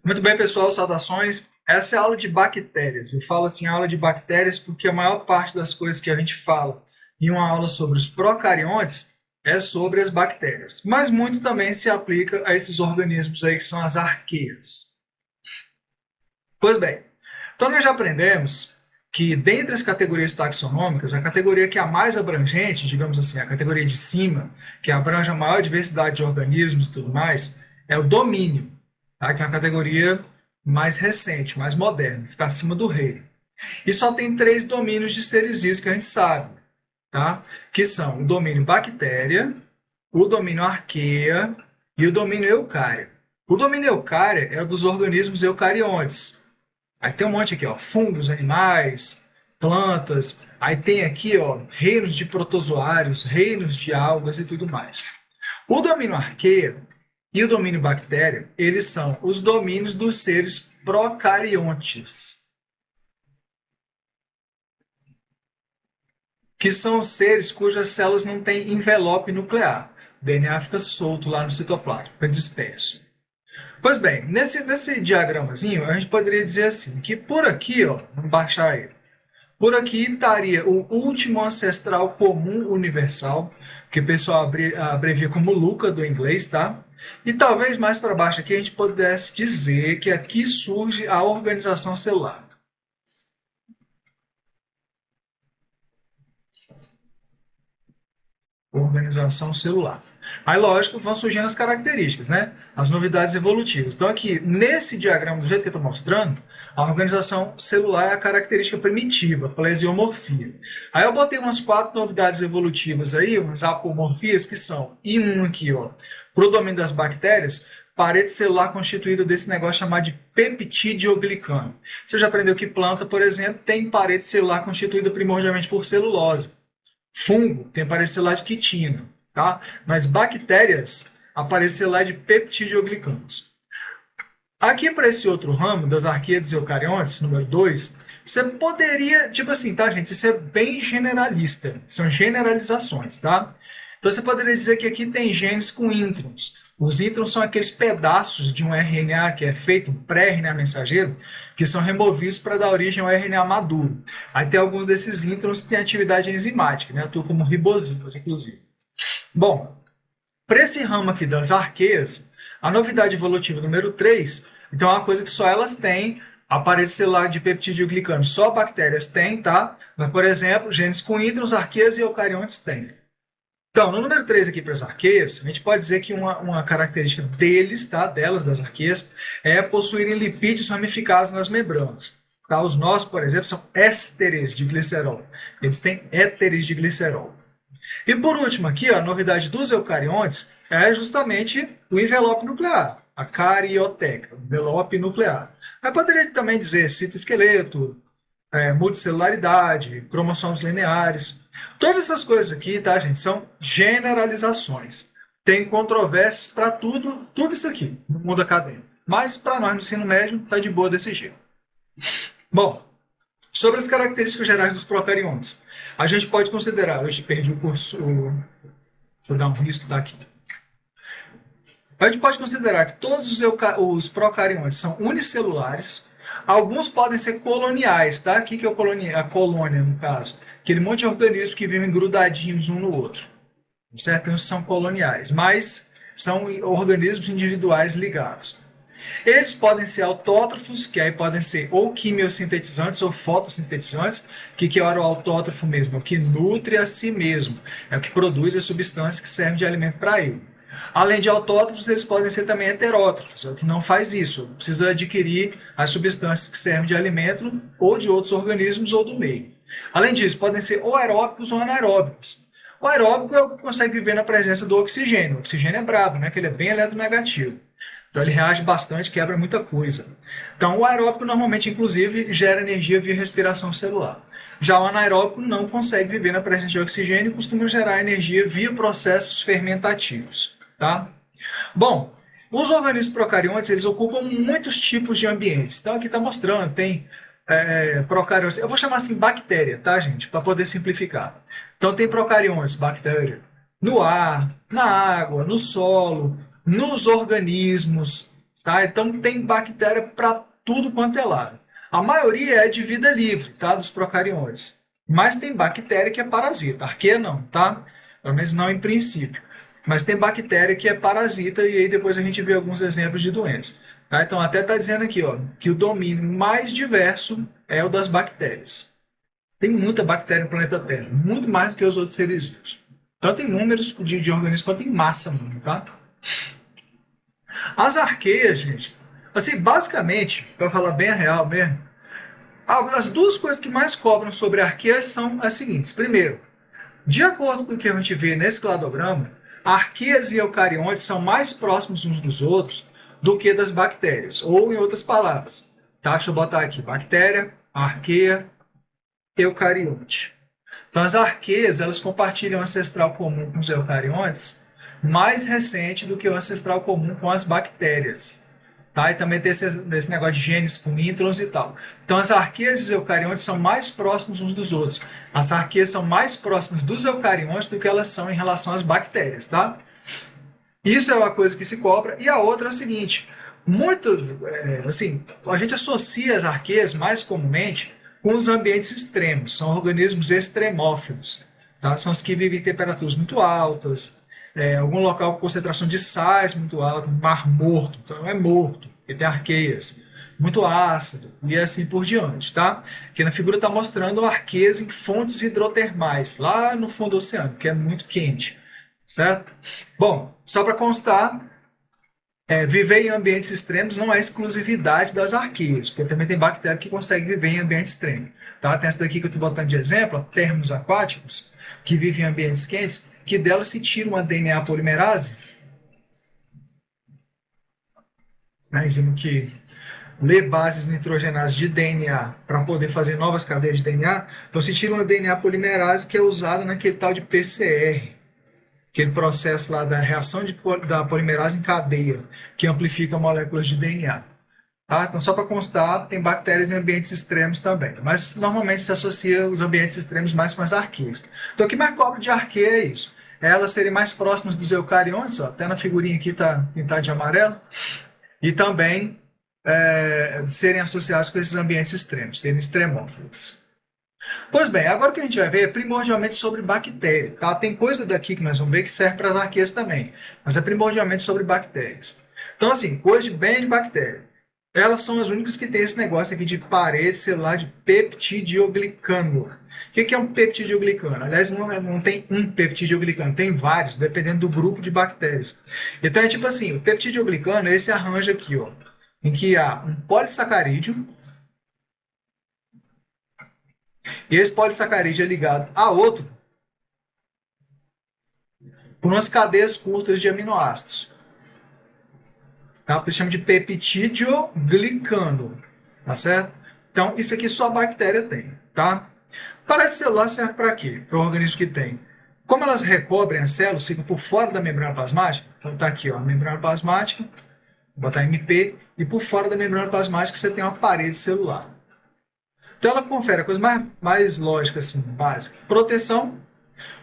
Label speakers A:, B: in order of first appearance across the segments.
A: Muito bem, pessoal, saudações. Essa é a aula de bactérias. Eu falo assim, aula de bactérias porque a maior parte das coisas que a gente fala em uma aula sobre os procariontes é sobre as bactérias. Mas muito também se aplica a esses organismos aí que são as arqueias. Pois bem, então nós já aprendemos que dentre as categorias taxonômicas, a categoria que é a mais abrangente, digamos assim, a categoria de cima, que abrange a maior diversidade de organismos e tudo mais, é o domínio, tá? Que é uma categoria mais recente, mais moderna, fica acima do reino. E só tem três domínios de seres vivos que a gente sabe, tá? Que são o domínio bactéria, o domínio arqueia e o domínio eucária. O domínio eucária é o dos organismos eucariontes. Aí tem um monte aqui, ó, fungos, animais, plantas. Aí tem aqui, ó, reinos de protozoários, reinos de algas e tudo mais. O domínio arqueia e o domínio bactéria, eles são os domínios dos seres procariontes, que são os seres cujas células não têm envelope nuclear. O DNA fica solto lá no citoplasma, fica disperso. Pois bem, nesse diagramazinho, a gente poderia dizer assim, que por aqui, ó, vamos baixar ele, por aqui estaria o último ancestral comum universal, que o pessoal abrevia como LUCA do inglês, tá? E talvez mais para baixo aqui a gente pudesse dizer que aqui surge a organização celular. Organização celular. Aí, lógico, vão surgindo as características, né? As novidades evolutivas. Então, aqui, nesse diagrama, do jeito que eu estou mostrando, a organização celular é a característica primitiva, a plesiomorfia. Aí eu botei umas 4 novidades evolutivas aí, umas apomorfias, que são, e um aqui, ó, para o domínio das bactérias, parede celular constituída desse negócio chamado de peptidioglicano. Você já aprendeu que planta, por exemplo, tem parede celular constituída primordialmente por celulose. Fungo tem parede celular de quitina, tá? Mas bactérias, a parede celular de peptidioglicanos. Aqui para esse outro ramo das arqueias e eucariontes, número 2, você poderia, tipo assim, tá, gente? Isso é bem generalista, são generalizações, tá? Então você poderia dizer que aqui tem genes com introns. Os introns são aqueles pedaços de um RNA que é feito, um pré-RNA mensageiro, que são removidos para dar origem ao RNA maduro. Aí tem alguns desses introns que têm atividade enzimática, né? Atuam como ribosimas, inclusive. Bom, para esse ramo aqui das arqueias, a novidade evolutiva número 3, então é uma coisa que só elas têm, a parede celular de peptidoglicano, só bactérias têm, tá? Mas, por exemplo, genes com introns, arqueias e eucariontes têm. Então, no número 3 aqui para as arqueias, a gente pode dizer que uma característica deles, tá, delas, das arqueias, é possuírem lipídios ramificados nas membranas. Tá? Os nossos, por exemplo, são ésteres de glicerol. Eles têm éteres de glicerol. E por último aqui, ó, a novidade dos eucariontes é justamente o envelope nuclear, a carioteca, o envelope nuclear. Aí poderia também dizer citoesqueleto, multicelularidade, cromossomos lineares. Todas essas coisas aqui, tá, gente, são generalizações. Tem controvérsias para tudo, tudo isso aqui no mundo acadêmico. Mas para nós no ensino médio, tá de boa desse jeito. Bom, sobre as características gerais dos procariontes, a gente pode considerar, eu perdi o curso, deixa eu dar um risco daqui. A gente pode considerar que todos os procariontes são unicelulares. Alguns podem ser coloniais, tá? O que é a colônia, no caso? Aquele monte de organismos que vivem grudadinhos um no outro. Certo? Então, são coloniais, mas são organismos individuais ligados. Eles podem ser autótrofos, que aí podem ser ou quimiosintetizantes ou fotossintetizantes, que é o autótrofo mesmo, é o que nutre a si mesmo, é o que produz a substância que serve de alimento para ele. Além de autótrofos, eles podem ser também heterótrofos, é o que não faz isso. Precisa adquirir as substâncias que servem de alimento ou de outros organismos ou do meio. Além disso, podem ser ou aeróbicos ou anaeróbicos. O aeróbico é o que consegue viver na presença do oxigênio. O oxigênio é brabo, né? Que ele é bem eletronegativo. Então ele reage bastante, quebra muita coisa. Então o aeróbico normalmente, inclusive, gera energia via respiração celular. Já o anaeróbico não consegue viver na presença de oxigênio e costuma gerar energia via processos fermentativos. Tá? Bom, os organismos procariontes eles ocupam muitos tipos de ambientes. Então aqui está mostrando, tem procariontes, eu vou chamar assim bactéria, tá, gente? Para poder simplificar. Então tem procariontes, bactéria, no ar, na água, no solo, nos organismos, Tá? Então tem bactéria para tudo quanto é lado. A maioria é de vida livre, tá? Dos procariontes. Mas tem bactéria que é parasita. Arqueia não, tá? Pelo menos não em princípio. Mas tem bactéria que é parasita e aí depois a gente vê alguns exemplos de doenças. Tá? Então até está dizendo aqui ó, que o domínio mais diverso é o das bactérias. Tem muita bactéria no planeta Terra, muito mais do que os outros seres vivos. Tanto em números de organismos quanto em massa mesmo, tá? As arqueias, gente, assim, basicamente, para falar bem a real mesmo, as duas coisas que mais cobram sobre arqueias são as seguintes. Primeiro, de acordo com o que a gente vê nesse cladograma, arqueias e eucariontes são mais próximos uns dos outros do que das bactérias, ou em outras palavras. Tá? Deixa eu botar aqui, bactéria, arqueia, eucarionte. Então, as arqueias elas compartilham um ancestral comum com os eucariontes mais recente do que o ancestral comum com as bactérias. Tá? E também tem esse negócio de genes com introns e tal. Então, as arqueias e os eucariontes são mais próximos uns dos outros. As arqueias são mais próximas dos eucariontes do que elas são em relação às bactérias. Tá? Isso é uma coisa que se cobra. E a outra é o seguinte, assim, a gente associa as arqueias mais comumente com os ambientes extremos. São organismos extremófilos. Tá? São os que vivem em temperaturas muito altas, algum local com concentração de sais muito alta, mar morto, então não é morto, porque tem arqueias, muito ácido e assim por diante, tá? Aqui na figura está mostrando arqueias em fontes hidrotermais, lá no fundo do oceano, que é muito quente, certo? Bom, só para constar, viver em ambientes extremos não é exclusividade das arqueias, porque também tem bactéria que consegue viver em ambiente extremo. Tá? Tem essa daqui que eu estou botando de exemplo, termos aquáticos, que vivem em ambientes quentes, que delas se tira uma DNA polimerase, né, enzima que lê bases nitrogenadas de DNA para poder fazer novas cadeias de DNA. Então se tira uma DNA polimerase que é usada naquele tal de PCR, aquele processo lá da reação da polimerase em cadeia, que amplifica moléculas de DNA. Tá? Então, só para constar, tem bactérias em ambientes extremos também, mas normalmente se associa os ambientes extremos mais com as arqueias. Então, o que mais cobra de arqueia é isso. É elas serem mais próximas dos eucariontes, ó, até na figurinha aqui está pintado de amarelo, e também serem associados com esses ambientes extremos, serem extremófilos. Pois bem, agora o que a gente vai ver é primordialmente sobre bactéria. Tá? Tem coisa daqui que nós vamos ver que serve para as arqueias também, mas é primordialmente sobre bactérias. Então, assim, coisa bem de bactéria. Elas são as únicas que têm esse negócio aqui de parede celular de peptidioglicano. O que é um peptidioglicano? Aliás, não tem um peptidioglicano, tem vários, dependendo do grupo de bactérias. Então é tipo assim, o peptidioglicano é esse arranjo aqui, ó, em que há um polissacarídeo, e esse polissacarídeo é ligado a outro por umas cadeias curtas de aminoácidos. Tá? Por isso chama de peptidioglicano. Tá certo? Então, isso aqui só a bactéria tem. Tá? Parede celular serve para quê? Para o organismo que tem. Como elas recobrem as células, ficam por fora da membrana plasmática. Então, tá aqui, ó, a membrana plasmática, vou botar MP, e por fora da membrana plasmática você tem uma parede celular. Então, ela confere a coisa mais lógica, assim, básica. Proteção,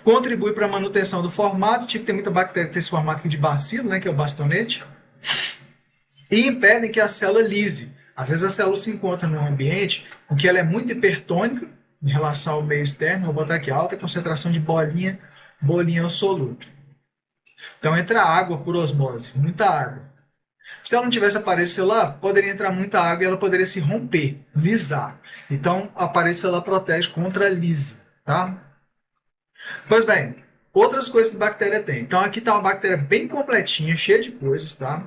A: contribui para a manutenção do formato, tipo, tem muita bactéria que tem esse formato aqui de bacilo, né, que é o bastonete, e impedem que a célula lise. Às vezes a célula se encontra num ambiente em que ela é muito hipertônica em relação ao meio externo, vou botar aqui, alta concentração de bolinha solúvel. Então entra água por osmose, muita água. Se ela não tivesse a parede celular, poderia entrar muita água e ela poderia se romper, lisar. Então a parede celular protege contra a lise. Tá? Pois bem, outras coisas que a bactéria tem. Então aqui está uma bactéria bem completinha, cheia de coisas, tá?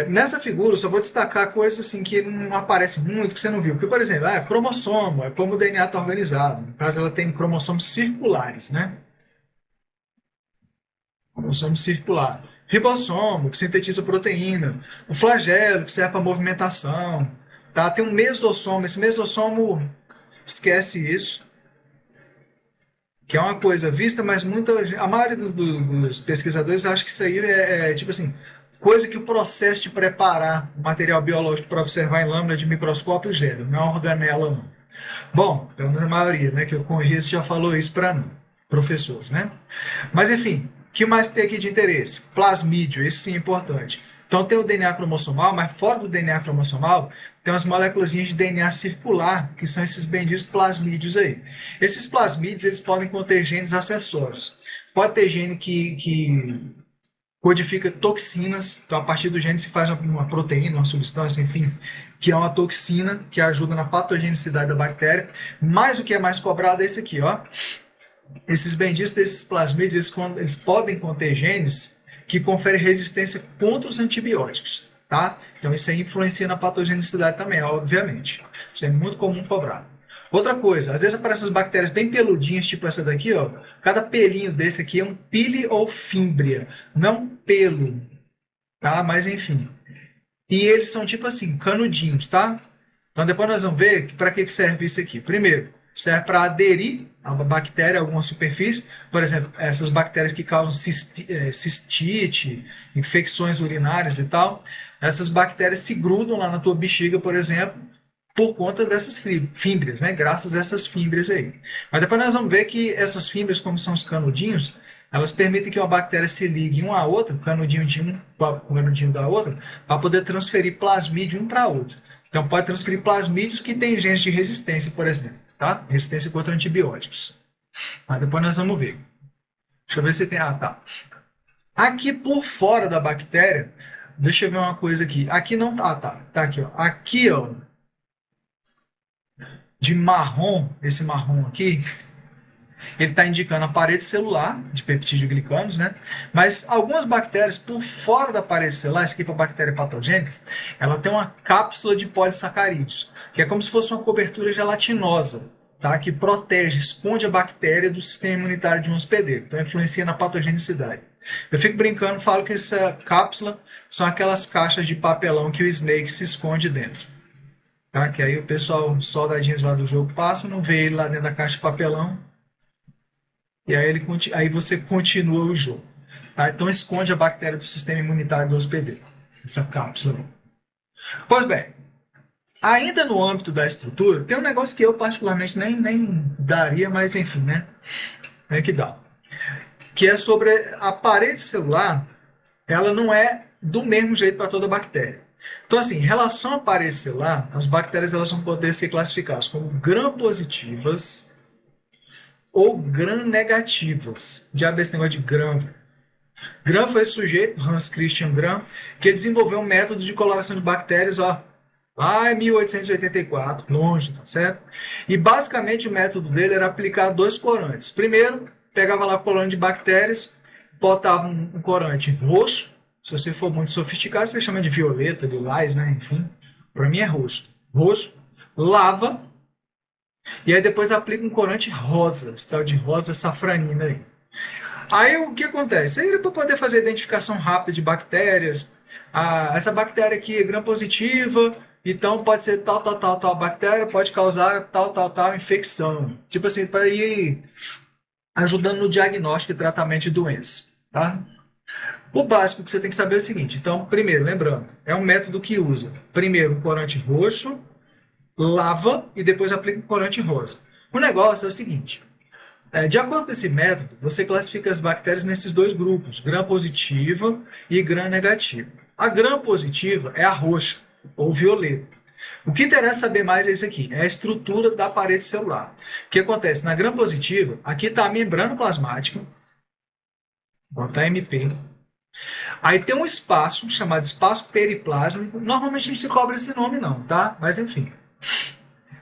A: Nessa figura eu só vou destacar coisas assim que não aparecem muito, que você não viu. Porque, por exemplo, cromossomo, é como o DNA está organizado. No caso, ela tem cromossomos circulares, né? Cromossomo circular. Ribossomo, que sintetiza proteína. O flagelo, que serve para movimentação. Tá? Tem um mesossomo. Esse mesossomo, esquece isso. Que é uma coisa vista, mas a maioria dos pesquisadores acha que isso aí é tipo assim, coisa que o processo de preparar o material biológico para observar em lâmina de microscópio gera, não é uma organela não. Bom, pelo menos a maioria, né, que eu conheço já falou isso para mim, professores, né? Mas enfim, o que mais tem aqui de interesse? Plasmídio, esse sim é importante. Então tem o DNA cromossomal, mas fora do DNA cromossomal tem umas moléculas de DNA circular, que são esses benditos plasmídeos aí. Esses plasmídeos eles podem conter genes acessórios. Pode ter gene que codifica toxinas, então a partir do gene se faz uma proteína, uma substância, enfim, que é uma toxina que ajuda na patogenicidade da bactéria. Mas o que é mais cobrado é esse aqui, ó. Esses benditos desses plasmídeos, eles podem conter genes que conferem resistência contra os antibióticos, tá? Então isso aí influencia na patogenicidade também, obviamente. Isso é muito comum cobrar. Outra coisa, às vezes aparecem as bactérias bem peludinhas, tipo essa daqui, ó. Cada pelinho desse aqui é um pili ou fímbria, não é um pelo, tá? Mas enfim. E eles são tipo assim, canudinhos, tá? Então depois nós vamos ver para que serve isso aqui. Primeiro, serve para aderir a bactéria a alguma superfície, por exemplo, essas bactérias que causam cistite, infecções urinárias e tal. Essas bactérias se grudam lá na tua bexiga, por exemplo, por conta dessas fímbrias, né? Graças a essas fímbrias aí. Mas depois nós vamos ver que essas fímbrias, como são os canudinhos, elas permitem que uma bactéria se ligue uma à outra, o canudinho de um com o canudinho da outra, para poder transferir plasmídio um para outro. Então pode transferir plasmídios que têm genes de resistência, por exemplo, tá? Resistência contra antibióticos. Mas depois nós vamos ver. Deixa eu ver se tem... Ah, tá. Aqui por fora da bactéria, deixa eu ver uma coisa aqui. Aqui não... Ah, tá. Tá aqui, ó. Aqui, ó, de marrom, esse marrom aqui, ele está indicando a parede celular de peptídeo glicanos, né? Mas algumas bactérias, por fora da parede celular, essa aqui para bactéria patogênica, ela tem uma cápsula de polissacarídeos, que é como se fosse uma cobertura gelatinosa, tá? Que protege, esconde a bactéria do sistema imunitário de um hospedeiro. Então influencia na patogenicidade. Eu fico brincando, falo que essa cápsula são aquelas caixas de papelão que o Snake se esconde dentro. Tá? Que aí o pessoal, os soldadinhos lá do jogo passam, não vê ele lá dentro da caixa de papelão, e aí você continua o jogo. Tá? Então esconde a bactéria do sistema imunitário do hospedeiro, essa cápsula. Pois bem, ainda no âmbito da estrutura, tem um negócio que eu particularmente nem daria, mas enfim, né? É que dá. Que é sobre a parede celular, ela não é do mesmo jeito para toda bactéria. Então, assim, em relação à parede celular, as bactérias elas vão poder ser classificadas como gram-positivas ou gram-negativas. Diabo esse negócio de gram. Gram foi esse sujeito, Hans Christian Gram, que desenvolveu um método de coloração de bactérias, ó, lá em 1884, longe, tá certo? E basicamente o método dele era aplicar dois corantes. Primeiro, pegava lá o corante de bactérias, botava um corante roxo. Se você for muito sofisticado, você chama de violeta, lilás, né? Enfim, para mim é roxo. Roxo, lava, e aí depois aplica um corante rosa, esse tal de rosa safranina aí. Aí o que acontece? Aí era para poder fazer identificação rápida de bactérias. Ah, essa bactéria aqui é gram-positiva, então pode ser tal bactéria, pode causar tal infecção. Tipo assim, para ir ajudando no diagnóstico e tratamento de doenças, tá? O básico que você tem que saber é o seguinte. Então, primeiro, lembrando, é um método que usa primeiro um corante roxo, lava e depois aplica um corante rosa. O negócio é o seguinte. De acordo com esse método, você classifica as bactérias nesses dois grupos, gram-positiva e gram-negativa. A gram-positiva é a roxa, ou violeta. O que interessa saber mais é isso aqui, é a estrutura da parede celular. O que acontece? Na gram-positiva, aqui está a membrana plasmática, botar MP. Aí tem um espaço chamado espaço periplásmico. Normalmente a gente se cobra esse nome não, tá? Mas enfim.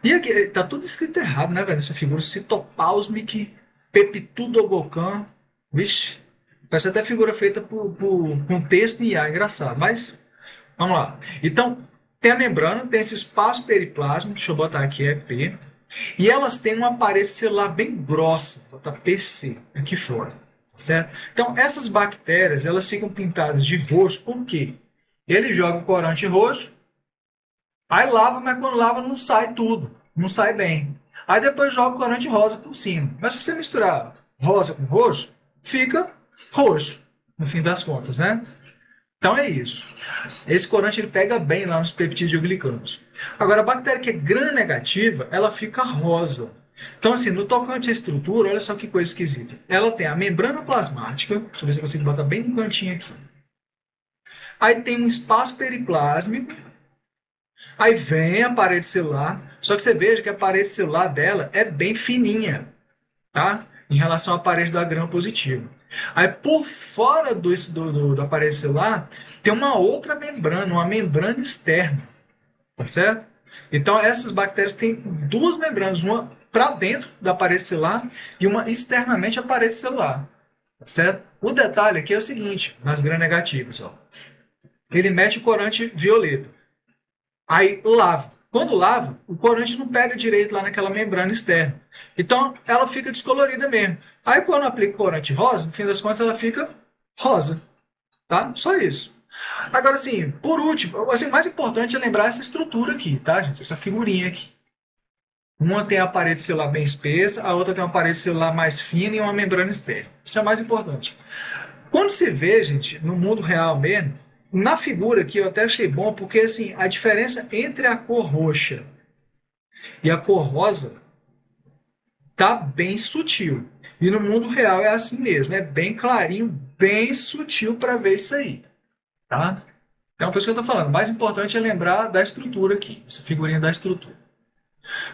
A: E aqui, tá tudo escrito errado, né, velho? Essa figura citoplasmic peptidogocan. Vixe, parece até figura feita com texto em IA, engraçado. Mas, vamos lá. Então, tem a membrana, tem esse espaço periplásmico, deixa eu botar aqui, é P. E elas têm uma parede celular bem grossa, vou botar PC, aqui fora. Certo? Então, essas bactérias elas ficam pintadas de roxo, por quê? Ele joga o corante roxo, aí lava, mas quando lava não sai tudo, não sai bem. Aí depois joga o corante rosa por cima. Mas se você misturar rosa com roxo, fica roxo, no fim das contas, né? Então é isso. Esse corante ele pega bem lá nos peptidoglicanos. Agora, a bactéria que é gram-negativa, ela fica rosa. Então, assim, no tocante à estrutura, olha só que coisa esquisita. Ela tem a membrana plasmática, deixa eu ver se eu consigo botar bem no cantinho aqui. Aí tem um espaço periplásmico, aí vem a parede celular, só que você veja que a parede celular dela é bem fininha, tá? Em relação à parede da gram positiva. Aí por fora da parede celular tem uma outra membrana, uma membrana externa, tá certo? Então essas bactérias têm duas membranas, uma para dentro da parede celular e uma externamente à parede celular, tá certo? O detalhe aqui é o seguinte, nas gram-negativas, ó. Ele mete o corante violeta, aí lava. Quando lava, o corante não pega direito lá naquela membrana externa. Então, ela fica descolorida mesmo. Aí, quando aplica corante rosa, no fim das contas, ela fica rosa. Tá? Só isso. Agora, assim, por último, assim, o mais importante é lembrar essa estrutura aqui, tá, gente? Essa figurinha aqui. Uma tem a parede celular bem espessa, a outra tem uma parede celular mais fina e uma membrana externa. Isso é o mais importante. Quando se vê, gente, no mundo real mesmo, na figura aqui eu até achei bom, porque assim, a diferença entre a cor roxa e a cor rosa tá bem sutil. E no mundo real é assim mesmo, é bem clarinho, bem sutil para ver isso aí, tá? Então, por isso que eu estou falando, o mais importante é lembrar da estrutura aqui, essa figurinha da estrutura.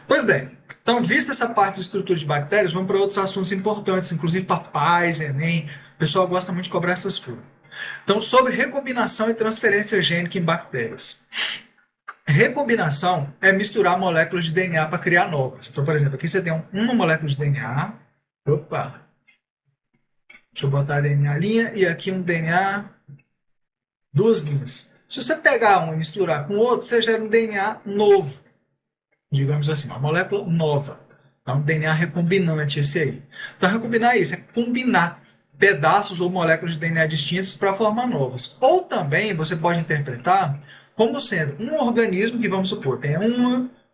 A: Pois bem, então, vista essa parte de estrutura de bactérias, vamos para outros assuntos importantes, inclusive para pais, Enem. O pessoal gosta muito de cobrar essas coisas. Então, sobre recombinação e transferência gênica em bactérias. Recombinação é misturar moléculas de DNA para criar novas. Então, por exemplo, aqui você tem uma molécula de DNA. Opa! Deixa eu botar DNA linha e aqui um DNA, duas linhas. Se você pegar um e misturar com o outro, você gera um DNA novo. Digamos assim, uma molécula nova. É um DNA recombinante esse aí. Então, recombinar é isso, é combinar pedaços ou moléculas de DNA distintas para formar novas. Ou também você pode interpretar como sendo um organismo que, vamos supor, tem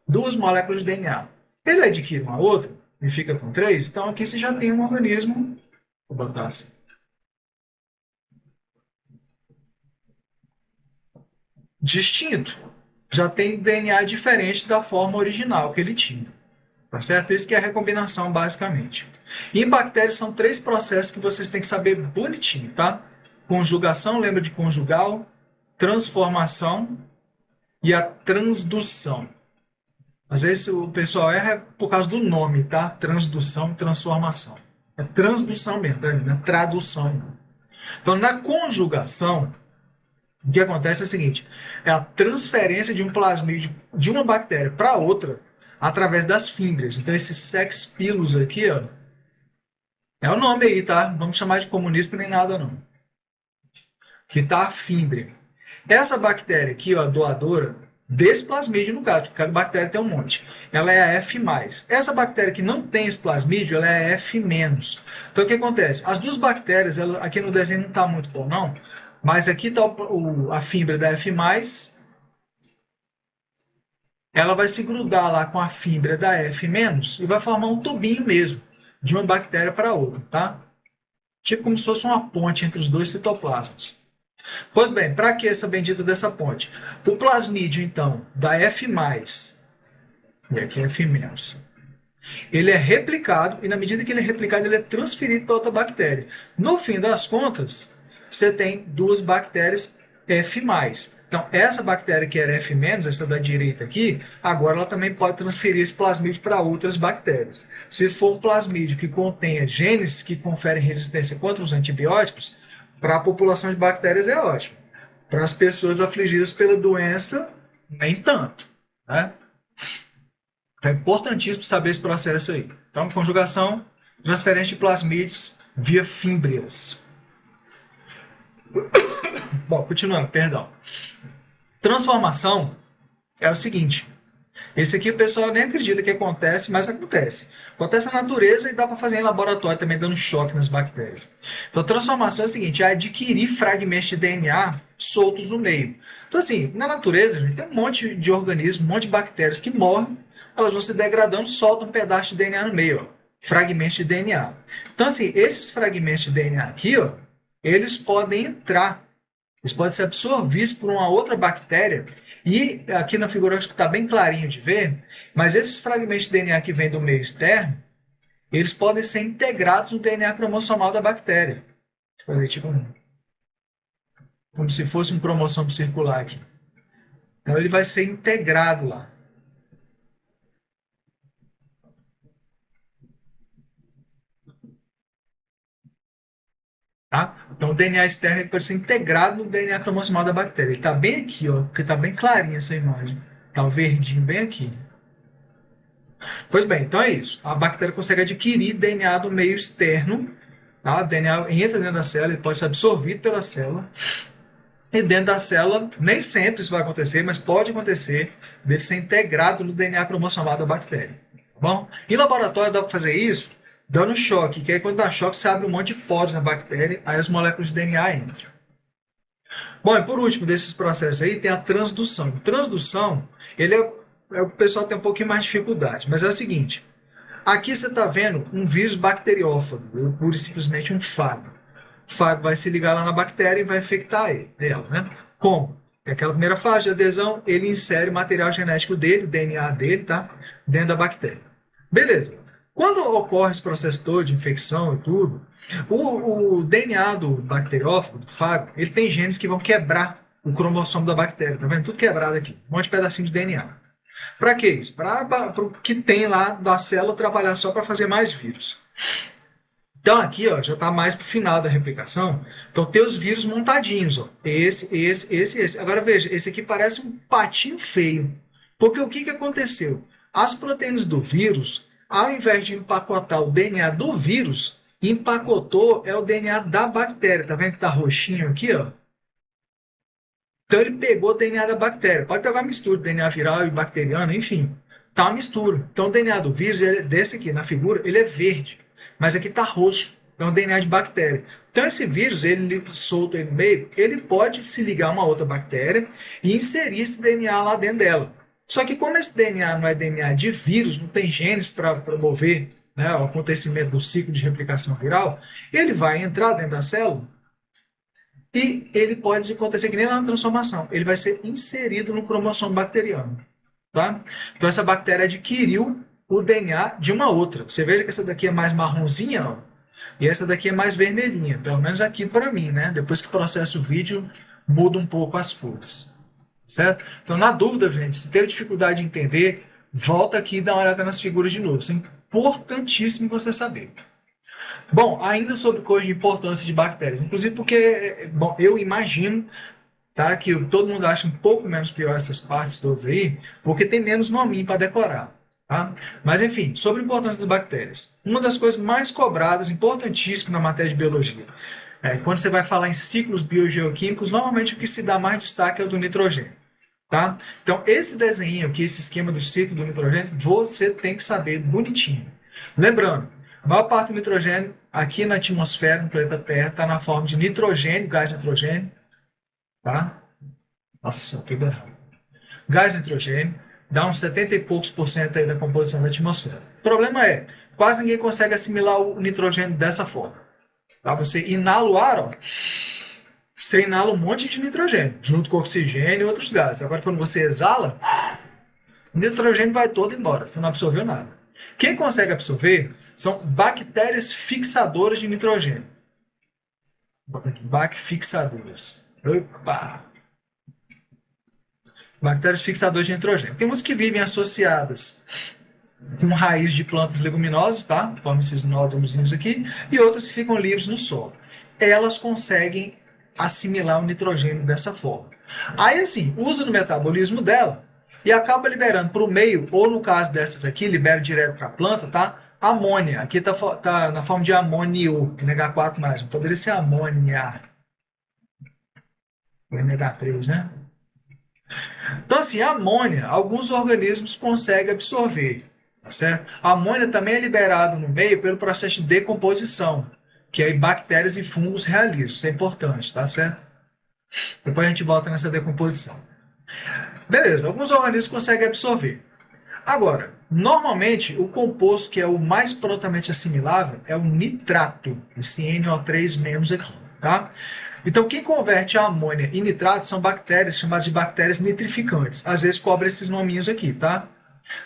A: duas moléculas de DNA. Ele adquire uma outra e fica com três, então aqui você já tem um organismo, vou botar assim, distinto. Já tem DNA diferente da forma original que ele tinha. Tá certo? Isso que é a recombinação, basicamente. E em bactérias são três processos que vocês têm que saber bonitinho, tá? Conjugação, lembra de conjugal, transformação e a transdução. Às vezes o pessoal erra por causa do nome, tá? Transdução e transformação. É transdução mesmo, tá? Não é tradução. Não. Então, na conjugação, o que acontece é o seguinte: é a transferência de um plasmídio de uma bactéria para outra através das fímbrias. Então, esse sex pilus aqui, ó, é o nome aí, tá? Não vamos chamar de comunista nem nada, não. Que tá a fímbria. Essa bactéria aqui, ó, doadora, desse plasmídio, no caso, porque cada bactéria tem um monte, ela é a F+. Essa bactéria que não tem esse plasmídio, ela é F-. Então, o que acontece? As duas bactérias, ela, aqui no desenho não está muito bom, não, mas aqui está a fímbria da F+, ela vai se grudar lá com a fímbria da F- e vai formar um tubinho mesmo, de uma bactéria para outra, tá? Tipo como se fosse uma ponte entre os dois citoplasmas. Pois bem, para que essa bendita dessa ponte? O plasmídio, então, da F+, e aqui é F-, ele é replicado, e na medida que ele é replicado, ele é transferido para outra bactéria. No fim das contas, você tem duas bactérias F+. Então, essa bactéria que era F-, essa da direita aqui, agora ela também pode transferir esse plasmídio para outras bactérias. Se for um plasmídio que contenha genes que conferem resistência contra os antibióticos, para a população de bactérias é ótimo. Para as pessoas afligidas pela doença, nem tanto. Né? É importantíssimo saber esse processo aí. Então, conjugação, transferência de plasmídios via fímbrias. Bom, continuando, perdão. Transformação é o seguinte. Esse aqui o pessoal nem acredita que acontece, mas acontece. Acontece na natureza e dá para fazer em laboratório também, dando choque nas bactérias. Então, transformação é o seguinte, é adquirir fragmentos de DNA soltos no meio. Então, assim, na natureza, gente, tem um monte de organismos, um monte de bactérias que morrem, elas vão se degradando, soltam um pedaço de DNA no meio, ó, fragmentos de DNA. Então, assim, esses fragmentos de DNA aqui, ó, eles podem entrar, eles podem ser absorvidos por uma outra bactéria. E aqui na figura acho que está bem clarinho de ver, mas esses fragmentos de DNA que vêm do meio externo, eles podem ser integrados no DNA cromossomal da bactéria. Vou fazer tipo um como se fosse um cromossomo circular aqui. Então ele vai ser integrado lá. Tá? Então o DNA externo ele pode ser integrado no DNA cromossomal da bactéria. Ele está bem aqui, ó, porque está bem clarinha essa imagem. Está o verdinho bem aqui. Pois bem, então é isso. A bactéria consegue adquirir DNA do meio externo. Tá? O DNA entra dentro da célula, ele pode ser absorvido pela célula. E dentro da célula, nem sempre isso vai acontecer, mas pode acontecer dele ser integrado no DNA cromossomal da bactéria. Tá bom? Em laboratório dá para fazer isso dando choque, que aí quando dá choque você abre um monte de poros na bactéria, aí as moléculas de DNA entram. Bom, e por último desses processos aí tem a transdução. Transdução, ele é o que o pessoal tem um pouquinho mais de dificuldade, mas é o seguinte, aqui você está vendo um vírus bacteriófago, ou pura e simplesmente um fago. O fago vai se ligar lá na bactéria e vai infectar ela, né? Como? Aquela primeira fase de adesão, ele insere o material genético dele, o DNA dele, tá? Dentro da bactéria. Beleza. Quando ocorre esse processo todo de infecção e tudo, o DNA do bacteriófago, do fago, ele tem genes que vão quebrar o cromossomo da bactéria. Tá vendo? Tudo quebrado aqui. Um monte de pedacinho de DNA. Para que isso? Para o que tem lá da célula trabalhar só para fazer mais vírus. Então aqui ó, já está mais para o final da replicação. Então tem os vírus montadinhos. Ó. Esse. Agora veja, esse aqui parece um patinho feio. Porque o que aconteceu? As proteínas do vírus, ao invés de empacotar o DNA do vírus, empacotou o DNA da bactéria. Tá vendo que está roxinho aqui? Ó? Então ele pegou o DNA da bactéria. Pode pegar uma mistura de DNA viral e bacteriano, enfim. Tá uma mistura. Então o DNA do vírus, desse aqui na figura, ele é verde. Mas aqui está roxo. É um DNA de bactéria. Então esse vírus, ele solto aí no meio, ele pode se ligar a uma outra bactéria e inserir esse DNA lá dentro dela. Só que como esse DNA não é DNA de vírus, não tem genes para promover, né, o acontecimento do ciclo de replicação viral, ele vai entrar dentro da célula e ele pode acontecer que nem lá na transformação. Ele vai ser inserido no cromossomo bacteriano. Tá? Então essa bactéria adquiriu o DNA de uma outra. Você veja que essa daqui é mais marronzinha, ó, e essa daqui é mais vermelhinha. Pelo menos aqui para mim, né? Depois que processo o vídeo, muda um pouco as cores. Certo? Então, na dúvida, gente, se teve dificuldade de entender, volta aqui e dá uma olhada nas figuras de novo. Isso é importantíssimo você saber. Bom, ainda sobre coisa de importância de bactérias. Inclusive porque, bom, eu imagino, tá, que todo mundo acha um pouco menos pior essas partes todas aí, porque tem menos nominho para decorar. Tá? Mas, enfim, sobre a importância das bactérias. Uma das coisas mais cobradas, importantíssimas na matéria de biologia, quando você vai falar em ciclos biogeoquímicos, normalmente o que se dá mais destaque é o do nitrogênio. Tá? Então, esse desenho aqui, esse esquema do ciclo do nitrogênio, você tem que saber bonitinho. Lembrando, a maior parte do nitrogênio aqui na atmosfera, no planeta Terra, está na forma de nitrogênio, gás nitrogênio. Tá? Nossa, tudo errado. Gás nitrogênio dá uns 70 e poucos por cento aí da composição da atmosfera. O problema é, quase ninguém consegue assimilar o nitrogênio dessa forma. Tá? Você inala o ar, ó, você inala um monte de nitrogênio, junto com oxigênio e outros gases. Agora, quando você exala, o nitrogênio vai todo embora, você não absorveu nada. Quem consegue absorver são bactérias fixadoras de nitrogênio. Vou botar aqui, bacfixadoras. Opa! Bactérias fixadoras de nitrogênio. Tem umas que vivem associadas com raiz de plantas leguminosas, tá? Como esses nódulos aqui, e outras que ficam livres no solo. Elas conseguem assimilar o nitrogênio dessa forma. Aí, assim, usa no metabolismo dela e acaba liberando para o meio, ou no caso dessas aqui, libera direto para a planta, tá? Amônia. Aqui tá na forma de amônio, NH4+. Poderia ser amônia. O MH3, né? Então, assim, a amônia, alguns organismos conseguem absorver. Tá certo? A amônia também é liberada no meio pelo processo de decomposição, que aí bactérias e fungos realizam. Isso é importante, tá certo? Depois a gente volta nessa decomposição. Beleza, alguns organismos conseguem absorver. Agora, normalmente, o composto que é o mais prontamente assimilável é o nitrato, esse NO3- aqui, tá? Então, quem converte a amônia em nitrato são bactérias chamadas de bactérias nitrificantes. Às vezes cobra esses nominhos aqui, tá?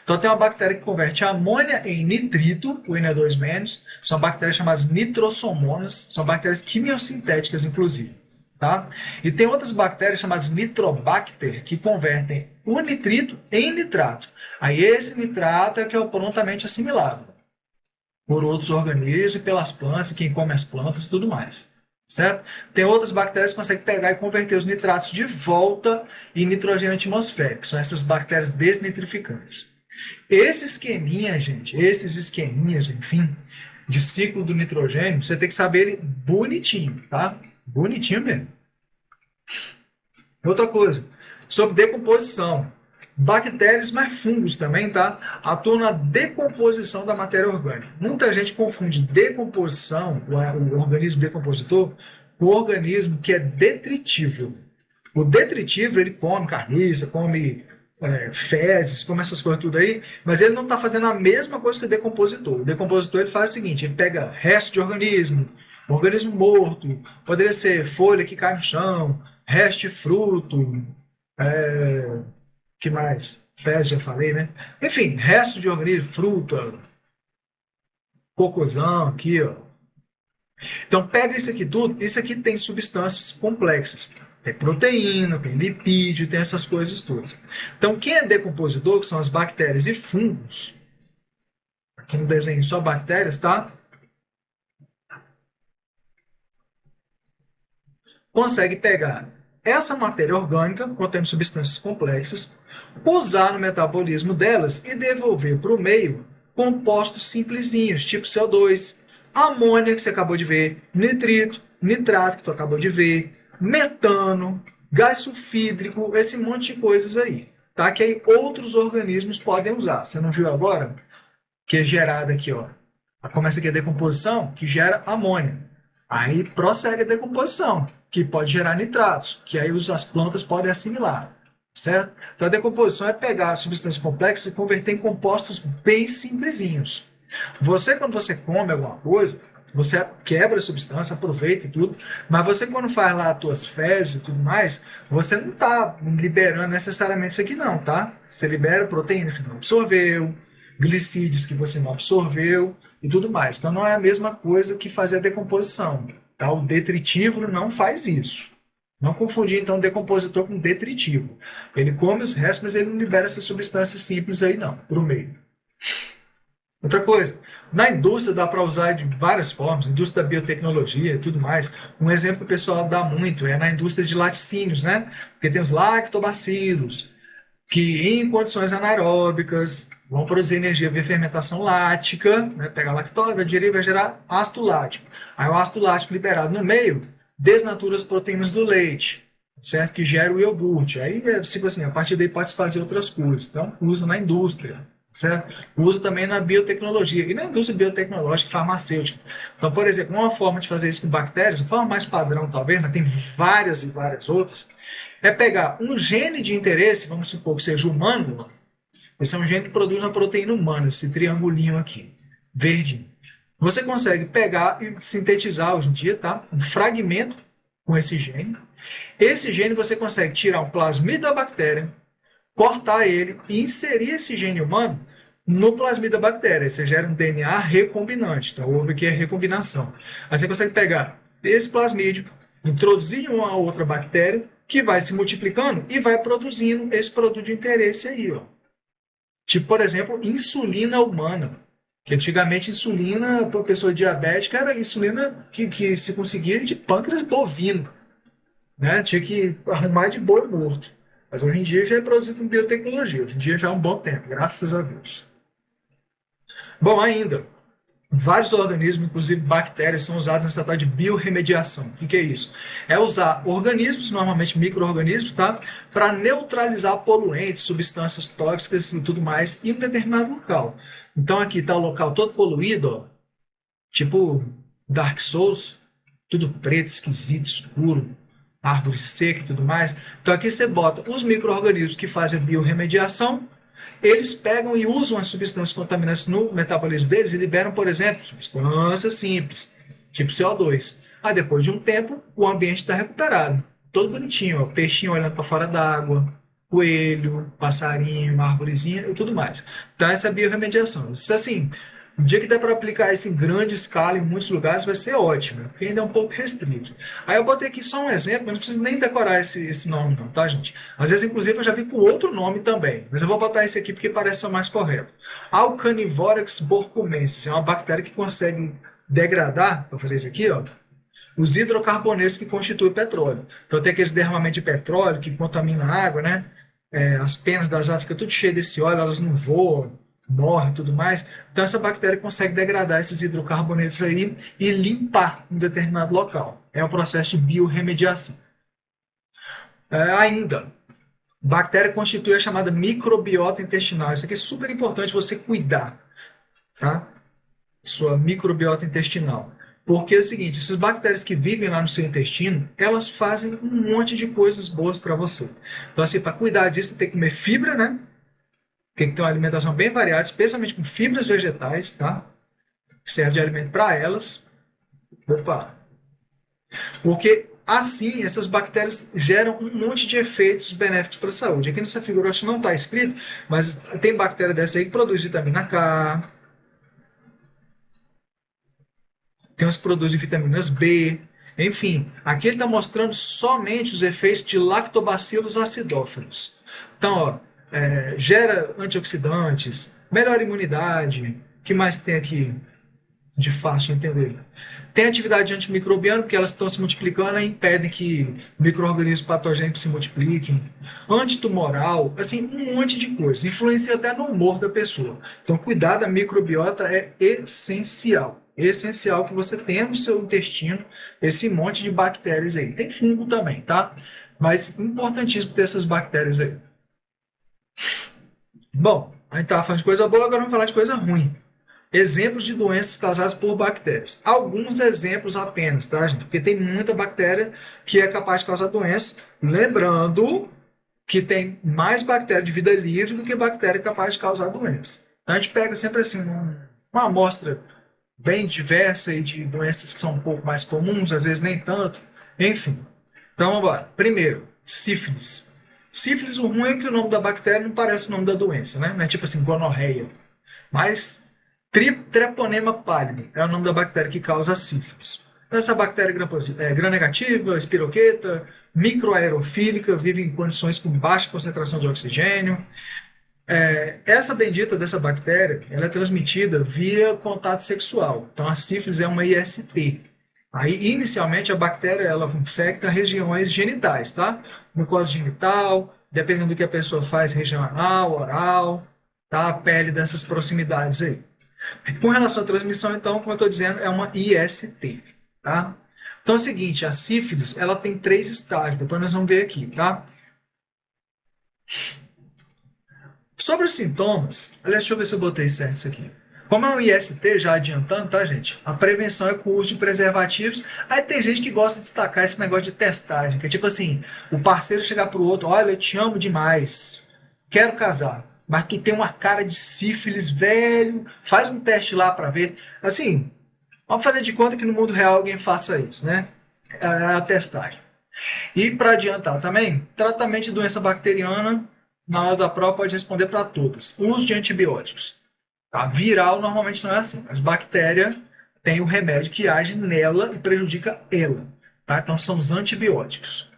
A: Então, tem uma bactéria que converte a amônia em nitrito, o Na2-, são bactérias chamadas nitrossomonas, são bactérias quimiosintéticas, inclusive. Tá? E tem outras bactérias chamadas nitrobacter que convertem o nitrito em nitrato. Aí esse nitrato é que é o prontamente assimilado por outros organismos e pelas plantas, quem come as plantas e tudo mais. Certo? Tem outras bactérias que conseguem pegar e converter os nitratos de volta em nitrogênio atmosférico. São essas bactérias desnitrificantes. Esse esqueminha, gente, esses esqueminhas, enfim, de ciclo do nitrogênio, você tem que saber ele bonitinho, tá? Bonitinho mesmo. Outra coisa, sobre decomposição. Bactérias, mas fungos também, tá? Atuam na decomposição da matéria orgânica. Muita gente confunde decomposição, o organismo decompositor, com o organismo que é detritível. O detritível, ele come carniça, come fezes, come essas coisas tudo aí, mas ele não está fazendo a mesma coisa que o decompositor. O decompositor ele faz o seguinte, ele pega resto de organismo morto, poderia ser folha que cai no chão, resto de fruto, que mais? Fezes, já falei, né? Enfim, resto de organismo, fruta, cocôzão aqui, ó. Então pega isso aqui tudo, isso aqui tem substâncias complexas. Tem proteína, tem lipídio, tem essas coisas todas. Então quem é decompositor, que são as bactérias e fungos, aqui no desenho só bactérias, tá? Consegue pegar essa matéria orgânica, contendo substâncias complexas, usar no metabolismo delas e devolver para o meio compostos simplesinhos, tipo CO2, amônia, que você acabou de ver, nitrito, nitrato, que tu acabou de ver, metano, gás sulfídrico, esse monte de coisas aí. Tá? Que aí outros organismos podem usar. Você não viu agora? Que é gerada aqui, ó. Começa aqui a decomposição, que gera amônia. Aí prossegue a decomposição, que pode gerar nitratos, que aí as plantas podem assimilar. Certo? Então a decomposição é pegar substâncias complexas e converter em compostos bem simplesinhos. Você, quando você come alguma coisa, você quebra a substância, aproveita e tudo, mas você, quando faz lá as tuas fezes e tudo mais, você não está liberando necessariamente isso aqui, não, tá? Você libera proteínas que não absorveu, glicídios que você não absorveu e tudo mais. Então não é a mesma coisa que fazer a decomposição. Tá? O detritívoro não faz isso. Não confundir, então, decompositor com detritivo. Ele come os restos, mas ele não libera essas substâncias simples aí, não, para o meio. Outra coisa, na indústria dá para usar de várias formas, indústria da biotecnologia e tudo mais. Um exemplo que o pessoal dá muito é na indústria de laticínios, né? Porque tem os lactobacilos, que em condições anaeróbicas vão produzir energia via fermentação lática, né? Pegar lactose, vai digerir e vai gerar ácido lático. Aí o ácido lático liberado no meio desnatura as proteínas do leite, certo? Que gera o iogurte. Aí, tipo assim, a partir daí pode se fazer outras coisas. Então, usa na indústria, certo? Usa também na biotecnologia e na indústria biotecnológica e farmacêutica. Então, por exemplo, uma forma de fazer isso com bactérias, a forma mais padrão talvez, mas tem várias e várias outras, é pegar um gene de interesse, vamos supor que seja humano, esse é um gene que produz uma proteína humana, esse triangulinho aqui, verde. Você consegue pegar e sintetizar hoje em dia, tá? Um fragmento com esse gene. Esse gene você consegue tirar um plasmídio da bactéria, cortar ele e inserir esse gene humano no plasmídio da bactéria. Aí você gera um DNA recombinante. Então, houve aqui a recombinação. Aí você consegue pegar esse plasmídio, introduzir em uma outra bactéria, que vai se multiplicando e vai produzindo esse produto de interesse aí, ó. Tipo, por exemplo, insulina humana. Que antigamente insulina para pessoa diabética era insulina que se conseguia de pâncreas bovino. Né? Tinha que arrumar de boi morto. Mas hoje em dia já é produzido com biotecnologia. Hoje em dia já é um bom tempo, graças a Deus. Bom, ainda, vários organismos, inclusive bactérias, são usados nessa tal de biorremediação. O que é isso? É usar organismos, normalmente micro-organismos, tá? Para neutralizar poluentes, substâncias tóxicas e tudo mais em um determinado local. Então aqui está o local todo poluído, ó, tipo Dark Souls, tudo preto, esquisito, escuro, árvore seca e tudo mais. Então aqui você bota os micro-organismos que fazem a biorremediação, eles pegam e usam as substâncias contaminantes no metabolismo deles e liberam, por exemplo, substâncias simples, tipo CO2. Aí depois de um tempo, o ambiente está recuperado. Todo bonitinho, ó, peixinho olhando para fora d'água, coelho, passarinho, uma arvorezinha e tudo mais. Então essa é a biorremediação. Isso assim, O dia que der para aplicar isso em grande escala em muitos lugares vai ser ótimo, porque ainda é um pouco restrito. Aí eu botei aqui só um exemplo, mas não precisa nem decorar esse nome não, tá, gente? Às vezes, inclusive, eu já vi com outro nome também, mas eu vou botar esse aqui porque parece ser o mais correto. Alcanivorax borcumensis é uma bactéria que consegue degradar, vou fazer isso aqui, ó, os hidrocarbonetos que constituem o petróleo. Então tem aqueles derramamentos de petróleo que contamina a água, né? As penas das aves ficam tudo cheias desse óleo, elas não voam, morrem e tudo mais. Então essa bactéria consegue degradar esses hidrocarbonetos aí e limpar um determinado local. É um processo de biorremediação. Ainda, bactéria constitui a chamada microbiota intestinal. Isso aqui é super importante você cuidar, tá? Sua microbiota intestinal. Porque é o seguinte, essas bactérias que vivem lá no seu intestino, elas fazem um monte de coisas boas para você. Então, assim, para cuidar disso, você tem que comer fibra, né? Tem que ter uma alimentação bem variada, especialmente com fibras vegetais, tá? Que serve de alimento para elas. Opa! Porque assim, essas bactérias geram um monte de efeitos benéficos para a saúde. Aqui nessa figura eu acho que não está escrito, mas tem bactéria dessa aí que produz vitamina K, tem uns que produzem vitaminas B, enfim. Aqui ele está mostrando somente os efeitos de lactobacilos acidófilos. Então, ó, gera antioxidantes, melhora a imunidade, o que mais que tem aqui de fácil de entender? Tem atividade antimicrobiana, porque elas estão se multiplicando e impedem que micro-organismos patogênicos se multipliquem. Antitumoral, assim, um monte de coisa. Influencia até no humor da pessoa. Então, cuidar da microbiota é essencial. É essencial que você tenha no seu intestino esse monte de bactérias aí. Tem fungo também, tá? Mas importantíssimo ter essas bactérias aí. Bom, a gente estava falando de coisa boa, agora vamos falar de coisa ruim. Exemplos de doenças causadas por bactérias. Alguns exemplos apenas, tá, gente? Porque tem muita bactéria que é capaz de causar doença. Lembrando que tem mais bactéria de vida livre do que bactéria capaz de causar doença. A gente pega sempre assim uma amostra bem diversa e de doenças que são um pouco mais comuns, às vezes nem tanto. Enfim. Então vamos embora. Primeiro, sífilis. Sífilis, o ruim é que o nome da bactéria não parece o nome da doença, né? Não é tipo assim, gonorreia. Mas Treponema pálido é o nome da bactéria que causa a sífilis. Então, essa bactéria é gram-negativa, espiroqueta, microaerofílica, vive em condições com baixa concentração de oxigênio. Essa bendita dessa bactéria, ela é transmitida via contato sexual. Então, a sífilis é uma IST. Aí, inicialmente, a bactéria ela infecta regiões genitais, tá? Mucosa genital, dependendo do que a pessoa faz, região anal, oral, tá? A pele dessas proximidades aí. Com relação à transmissão, então, como eu estou dizendo, é uma IST, tá? Então é o seguinte, a sífilis, ela tem 3 estágios, depois nós vamos ver aqui, tá? Sobre os sintomas, aliás, deixa eu ver se eu botei certo isso aqui. Como é um IST, já adiantando, tá, gente? A prevenção é com o uso de preservativos. Aí tem gente que gosta de destacar esse negócio de testagem, que é tipo assim, o parceiro chegar pro outro, olha, eu te amo demais, quero casar. Mas tu tem uma cara de sífilis, velho. Faz um teste lá para ver. Assim, vamos fazer de conta que no mundo real alguém faça isso, né? É a testagem. E para adiantar também, tratamento de doença bacteriana, na hora da prova pode responder para todas. Uso de antibióticos. Tá? Viral normalmente não é assim, mas bactéria tem o remédio que age nela e prejudica ela. Tá? Então são os antibióticos.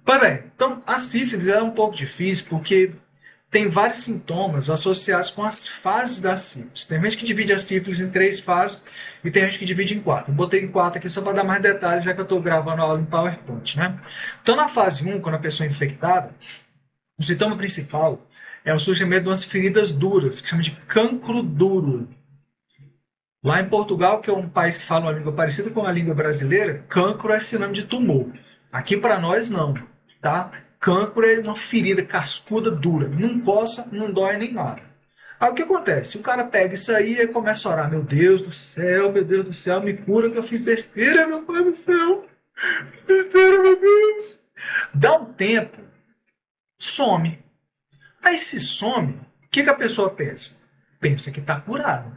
A: Pois bem, então a sífilis é um pouco difícil porque tem vários sintomas associados com as fases da sífilis. Tem gente que divide a sífilis em 3 fases e tem gente que divide em 4. Eu botei em 4 aqui só para dar mais detalhes, já que eu estou gravando a aula em PowerPoint, né? Então, na fase 1, quando a pessoa é infectada, o sintoma principal é o surgimento de umas feridas duras, que chama de cancro duro. Lá em Portugal, que é um país que fala uma língua parecida com a língua brasileira, cancro é sinônimo de tumor. Aqui para nós, não, tá? Cancro é uma ferida cascuda dura. Não coça, não dói nem nada. Aí o que acontece? O cara pega isso aí e começa a orar. Meu Deus do céu, me cura que eu fiz besteira, meu Pai do céu. Besteira, meu Deus. Dá um tempo, some. Aí se some, o que a pessoa pensa? Pensa que está curado.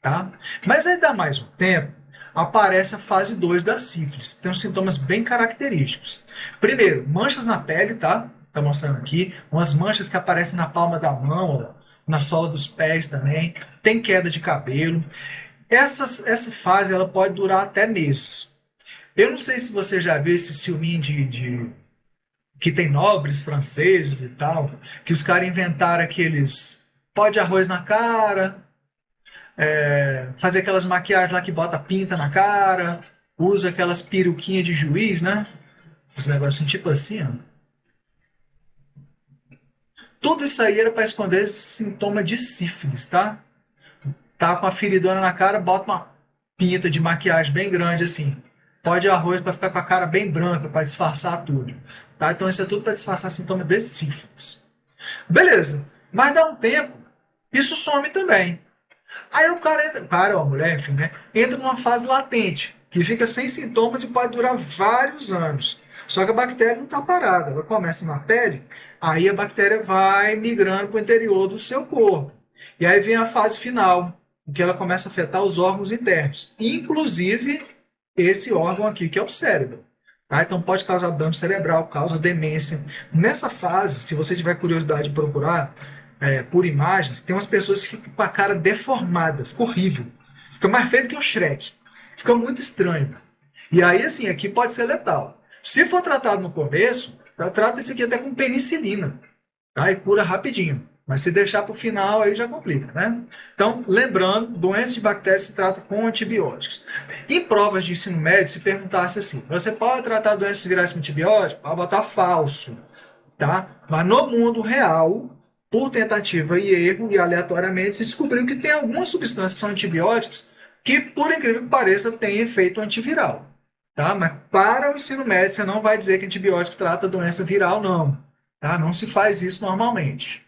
A: Tá? Mas aí dá mais um tempo, aparece a fase 2 da sífilis. Tem uns sintomas bem característicos. Primeiro, manchas na pele, tá? Tá mostrando aqui. Umas manchas que aparecem na palma da mão, na sola dos pés também, tem queda de cabelo. Essa fase ela pode durar até meses. Eu não sei se você já viu esse filminho que tem nobres franceses e tal, que os caras inventaram aqueles pó de arroz na cara, fazer aquelas maquiagens lá que bota pinta na cara, usa aquelas peruquinhas de juiz, né? Os negócios tipo assim, ó. Tudo isso aí era para esconder sintoma de sífilis, tá? Tá com a feridona na cara, bota uma pinta de maquiagem bem grande assim. Pó de arroz para ficar com a cara bem branca, para disfarçar tudo. Tá? Então isso é tudo para disfarçar sintoma de sífilis. Beleza, mas dá um tempo, isso some também. Aí o cara entra, cara ou a mulher, enfim, né? Entra numa fase latente, que fica sem sintomas e pode durar vários anos. Só que a bactéria não está parada, ela começa na pele, aí a bactéria vai migrando para o interior do seu corpo. E aí vem a fase final, em que ela começa a afetar os órgãos internos, inclusive esse órgão aqui, que é o cérebro. Tá? Então pode causar dano cerebral, causa demência. Nessa fase, se você tiver curiosidade de procurar, por imagens, tem umas pessoas que ficam com a cara deformada, fica horrível. Fica mais feio que o Shrek. Fica muito estranho. E aí, assim, aqui pode ser letal. Se for tratado no começo, trata isso aqui até com penicilina. Tá? E cura rapidinho. Mas se deixar para o final, aí já complica, né? Então, lembrando, doença de bactérias se trata com antibióticos. Em provas de ensino médio, se perguntasse assim, você pode tratar doenças virais com antibiótico? Pode botar falso, tá? Mas no mundo real, por tentativa e erro e aleatoriamente, se descobriu que tem algumas substâncias que são antibióticos que, por incrível que pareça, têm efeito antiviral. Tá? Mas para o ensino médio, você não vai dizer que antibiótico trata doença viral, não. Tá? Não se faz isso normalmente.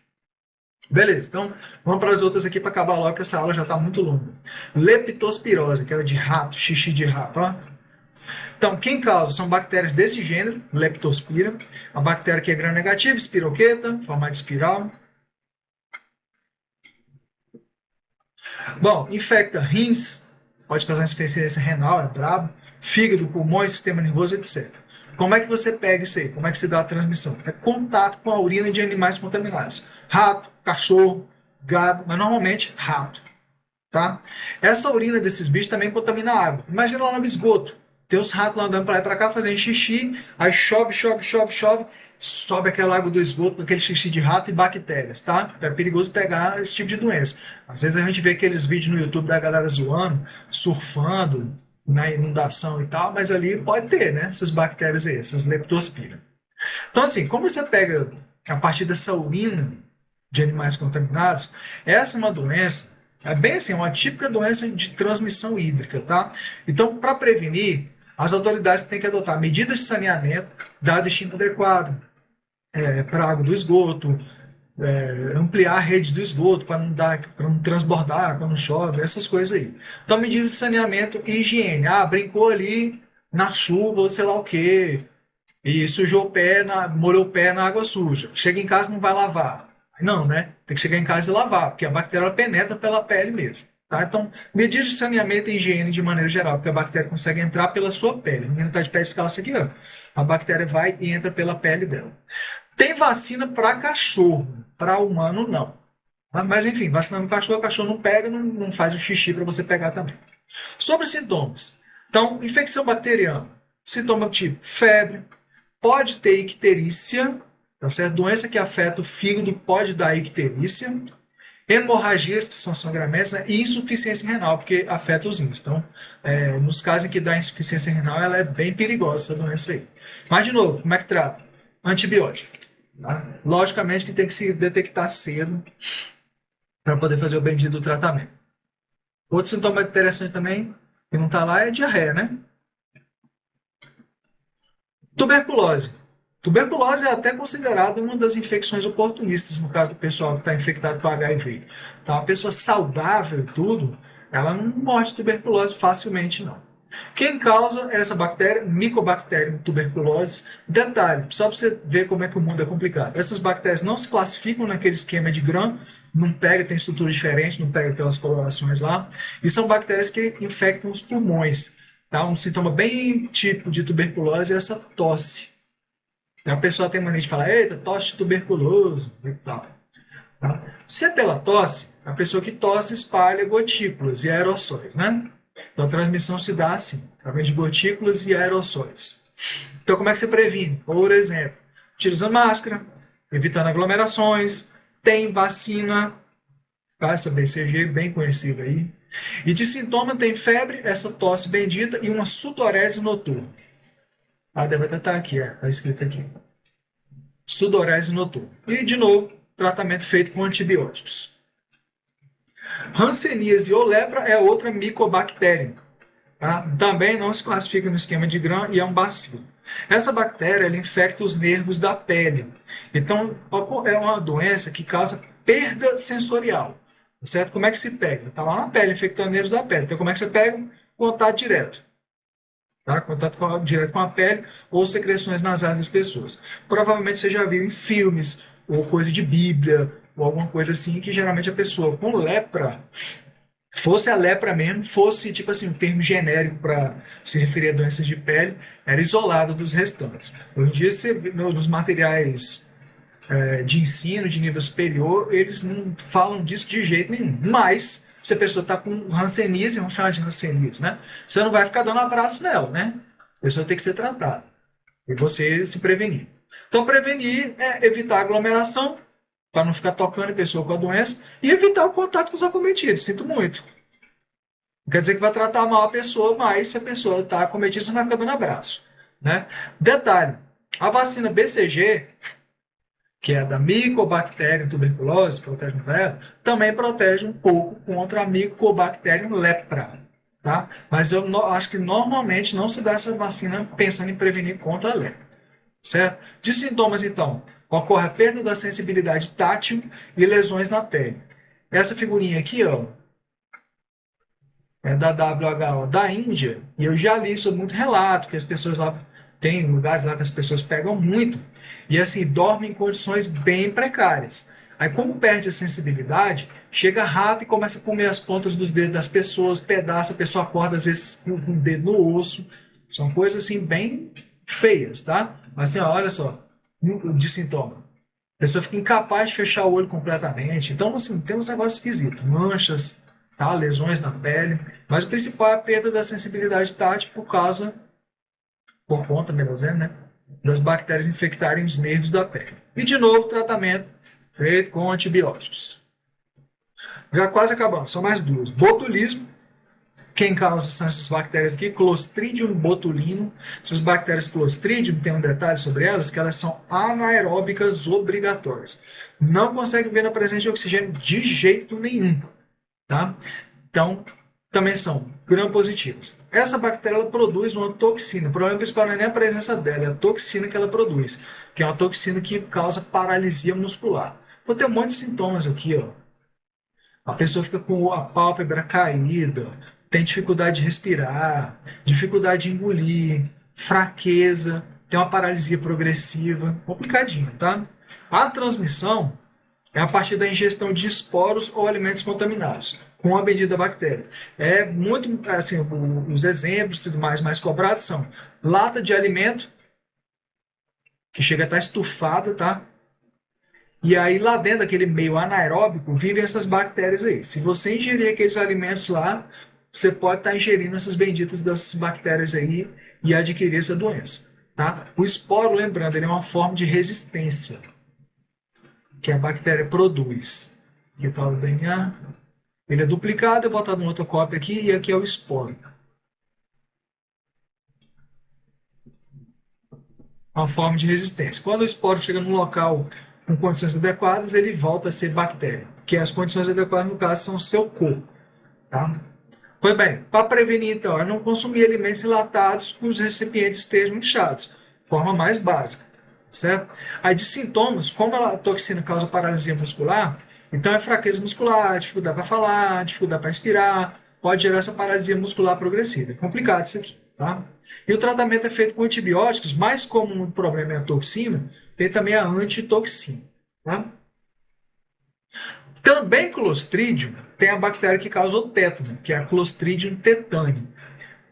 A: Beleza, então vamos para as outras aqui para acabar logo, que essa aula já está muito longa. Leptospirose, que era de rato, xixi de rato. Ó. Então, quem causa são bactérias desse gênero, Leptospira. A bactéria que é gram-negativa, espiroqueta, formato de espiral. Bom, infecta rins, pode causar insuficiência renal, é brabo, fígado, pulmões, sistema nervoso, etc. Como é que você pega isso aí? Como é que se dá a transmissão? É contato com a urina de animais contaminados. Rato, cachorro, gado, mas normalmente rato. Tá? Essa urina desses bichos também contamina a água. Imagina lá no esgoto. Tem os ratos lá andando para lá e para cá fazendo xixi, aí chove, chove, chove, chove, sobe aquela água do esgoto com aquele xixi de rato e bactérias, tá? É perigoso pegar esse tipo de doença. Às vezes a gente vê aqueles vídeos no YouTube da galera zoando, surfando na inundação e tal, mas ali pode ter, né? Essas bactérias aí, essas leptospira. Então, assim, como você pega a partir dessa urina de animais contaminados, essa é uma doença, é bem assim, uma típica doença de transmissão hídrica, tá? Então, para prevenir, as autoridades têm que adotar medidas de saneamento, dar destino adequado para a água do esgoto, ampliar a rede do esgoto para não transbordar quando chove, essas coisas aí. Então, medidas de saneamento e higiene. Ah, brincou ali na chuva ou sei lá o quê, e sujou o pé, molhou o pé na água suja. Chega em casa e não vai lavar. Não, né? Tem que chegar em casa e lavar, porque a bactéria ela penetra pela pele mesmo. Tá? Então, medidas de saneamento e higiene de maneira geral, porque a bactéria consegue entrar pela sua pele. A menina está de pé descalço aqui, ó. A bactéria vai e entra pela pele dela. Tem vacina para cachorro, para humano não. Mas enfim, vacinando o cachorro não pega, não faz o xixi para você pegar também. Sobre sintomas. Então, infecção bacteriana. Sintoma tipo febre, pode ter icterícia, tá certo? Doença que afeta o fígado pode dar icterícia, hemorragias, que são sangramentos, né? E insuficiência renal, porque afeta os rins. Então, nos casos em que dá insuficiência renal, ela é bem perigosa, essa doença aí. Mas, de novo, como é que trata? Antibiótico. Tá? Logicamente que tem que se detectar cedo para poder fazer o bendito tratamento. Outro sintoma interessante também, que não está lá, é diarreia, né? Tuberculose. Tuberculose é até considerada uma das infecções oportunistas, no caso do pessoal que está infectado com HIV. Então, uma pessoa saudável e tudo, ela não morre de tuberculose facilmente, não. Quem causa essa bactéria? Mycobacterium tuberculose. Detalhe, só para você ver como é que o mundo é complicado. Essas bactérias não se classificam naquele esquema de Gram, não pega, tem estrutura diferente, não pega aquelas colorações lá. E são bactérias que infectam os pulmões. Tá? Um sintoma bem típico de tuberculose é essa tosse. Então, a pessoa tem mania de falar, eita, tosse de tuberculoso e tal. Tá? Se é pela tosse, a pessoa que tosse espalha gotículas e aerossóis, né? Então a transmissão se dá assim, através de gotículas e aerossóis. Então como é que você previne? Por exemplo, utilizando máscara, evitando aglomerações, tem vacina, tá? Essa BCG bem conhecida aí. E de sintoma tem febre, essa tosse bendita e uma sudorese noturna. Ah, deve até estar aqui, está escrito aqui. Sudorese noturna. E, de novo, tratamento feito com antibióticos. Hanseníase ou lepra é outra micobactéria. Tá? Também não se classifica no esquema de Gram e é um bacilo. Essa bactéria ela infecta os nervos da pele. Então, é uma doença que causa perda sensorial. Certo? Como é que se pega? Está lá na pele, infectando nervos da pele. Então, como é que você pega? Contato direto. Tá? Direto com a pele ou secreções nasais das pessoas. Provavelmente você já viu em filmes, ou coisa de Bíblia, ou alguma coisa assim, que geralmente a pessoa com lepra, fosse a lepra mesmo, fosse tipo assim, um termo genérico para se referir a doenças de pele, era isolada dos restantes. Hoje em dia, você vê, nos materiais de ensino de nível superior, eles não falam disso de jeito nenhum. Mas, se a pessoa está com hanseníase, vamos chamar de hanseníase, né? Você não vai ficar dando abraço nela, né? A pessoa tem que ser tratada. E você se prevenir. Então, prevenir é evitar aglomeração, para não ficar tocando em pessoa com a doença, e evitar o contato com os acometidos. Sinto muito. Não quer dizer que vai tratar mal a pessoa, mas se a pessoa está acometida, você não vai ficar dando abraço. Né? Detalhe, a vacina BCG, que é da Mycobacterium tuberculose, protege contra ela, também protege um pouco contra a Mycobacterium lepra. Tá? Mas eu acho que normalmente não se dá essa vacina pensando em prevenir contra a lepra. Certo? De sintomas, então, ocorre a perda da sensibilidade tátil e lesões na pele. Essa figurinha aqui, ó, é da WHO da Índia, e eu já li sobre muito relato que as pessoas lá tem lugares lá que as pessoas pegam muito e assim dormem em condições bem precárias. Aí, como perde a sensibilidade, chega rato e começa a comer as pontas dos dedos das pessoas, pedaça, a pessoa acorda às vezes com o dedo no osso. São coisas assim bem feias, tá? Mas assim, ó, olha só, de sintoma. A pessoa fica incapaz de fechar o olho completamente. Então, assim, tem uns negócios esquisitos. Manchas, tá? Lesões na pele. Mas o principal é a perda da sensibilidade tátil por conta, melhor dizendo, né? Das bactérias infectarem os nervos da pele. E, de novo, tratamento feito com antibióticos. Já quase acabamos, são mais duas. Botulismo. Quem causa são essas bactérias aqui, Clostridium botulinum. Essas bactérias Clostridium, tem um detalhe sobre elas, que elas são anaeróbicas obrigatórias. Não consegue ver na presença de oxigênio de jeito nenhum. Tá? Então, também são gram-positivas. Essa bactéria ela produz uma toxina. O problema principal não é nem a presença dela, é a toxina que ela produz, que é uma toxina que causa paralisia muscular. Então tem um monte de sintomas aqui, ó. A pessoa fica com a pálpebra caída, tem dificuldade de respirar, dificuldade de engolir, fraqueza, tem uma paralisia progressiva, complicadinho, tá? A transmissão é a partir da ingestão de esporos ou alimentos contaminados com a bendita bactéria. É muito, assim, os exemplos e tudo mais cobrados são lata de alimento, que chega a estar estufada, tá? E aí lá dentro daquele meio anaeróbico vivem essas bactérias aí. Se você ingerir aqueles alimentos lá, você pode estar ingerindo essas benditas das bactérias aí e adquirir essa doença. Tá? O esporo, lembrando, ele é uma forma de resistência que a bactéria produz. Aqui está o DNA. Ele é duplicado, é botado em outra cópia aqui e aqui é o esporo. Uma forma de resistência. Quando o esporo chega num local com condições adequadas, ele volta a ser bactéria. Que as condições adequadas, no caso, são o seu corpo. Tá? Pois bem, para prevenir, então, é não consumir alimentos enlatados cujos recipientes estejam inchados. Forma mais básica. Certo? Aí de sintomas, como a toxina causa paralisia muscular, então é fraqueza muscular, dificuldade para falar, dificuldade para respirar, pode gerar essa paralisia muscular progressiva. É complicado isso aqui. Tá? E o tratamento é feito com antibióticos, mas como o problema é a toxina, tem também a antitoxina. Tá? Também Clostridium tem a bactéria que causa o tétano, que é a Clostridium tetani.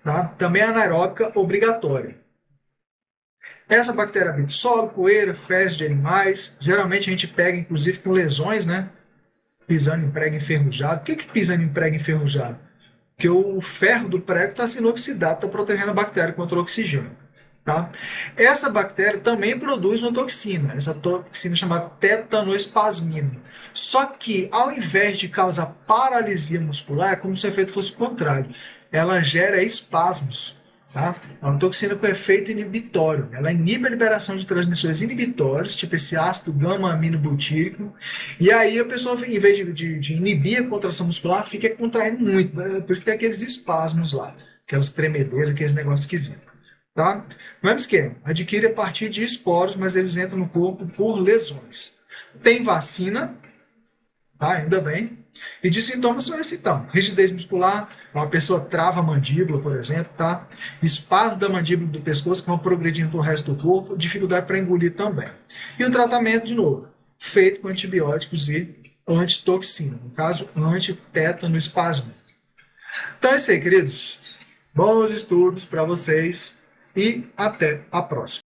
A: Tá? Também é anaeróbica obrigatória. Essa bactéria habita solo, poeira, fezes de animais. Geralmente a gente pega, inclusive, com lesões, né? pisando em prego enferrujado. Por que pisando em prego enferrujado? Porque o ferro do prego está sendo oxidado, está protegendo a bactéria contra o oxigênio. Tá? Essa bactéria também produz uma toxina, essa toxina chamada tetanoespasmina. Só que, ao invés de causar paralisia muscular, é como se o efeito fosse o contrário. Ela gera espasmos. Tá? É uma toxina com efeito inibitório. Ela inibe a liberação de transmissores inibitórios, tipo esse ácido gama-aminobutírico. E aí a pessoa, em vez de inibir a contração muscular, fica contraindo muito. Por isso tem aqueles espasmos lá, aquelas tremedeiras, aqueles negócios esquisitos. Tá? Mesmo esquema, adquire a partir de esporos, mas eles entram no corpo por lesões. Tem vacina, tá? Ainda bem. E de sintomas são esses então: rigidez muscular, uma pessoa trava a mandíbula, por exemplo, tá? Espasmo da mandíbula do pescoço que vão progredindo para o resto do corpo, dificuldade para engolir também. E o tratamento, de novo, feito com antibióticos e antitoxina, no caso, antitétano espasmo. Então é isso aí, queridos. Bons estudos para vocês e até a próxima.